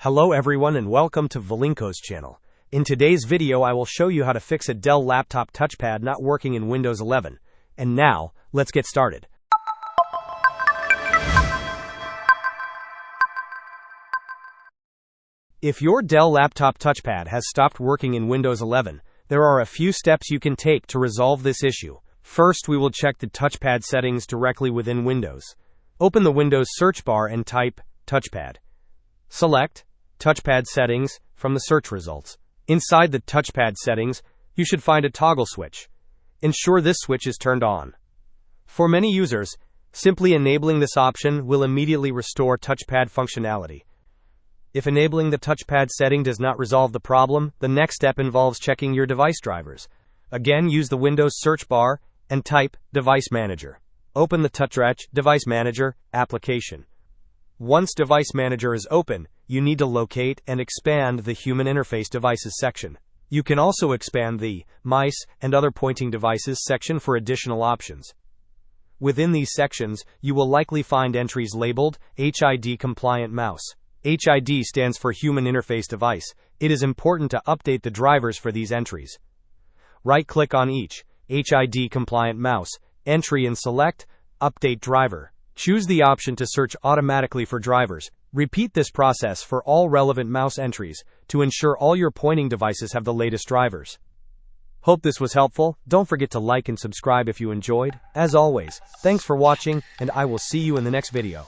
Hello everyone and welcome to Valinko's channel. In today's video I will show you how to fix a Dell laptop touchpad not working in Windows 11. And now, let's get started. If your Dell laptop touchpad has stopped working in Windows 11, there are a few steps you can take to resolve this issue. First, we will check the touchpad settings directly within Windows. Open the Windows search bar and type Touchpad. Select Touchpad Settings from the search results. Inside the touchpad settings, you should find a toggle switch. Ensure this switch is turned on. For many users, simply enabling this option will immediately restore touchpad functionality. If enabling the touchpad setting does not resolve the problem, the next step involves checking your device drivers. Again, use the Windows search bar and type Device Manager. Open the Touchpad Device Manager application. Once Device Manager is open, you need to locate and expand the Human Interface Devices section. You can also expand the Mice and Other Pointing Devices section for additional options. Within these sections, you will likely find entries labeled HID Compliant Mouse. HID stands for Human Interface Device. It is important to update the drivers for these entries. Right-click on each HID Compliant Mouse entry and select Update Driver. Choose the option to search automatically for drivers. Repeat this process for all relevant mouse entries to ensure all your pointing devices have the latest drivers. Hope this was helpful. Don't forget to like and subscribe if you enjoyed. As always, thanks for watching, and I will see you in the next video.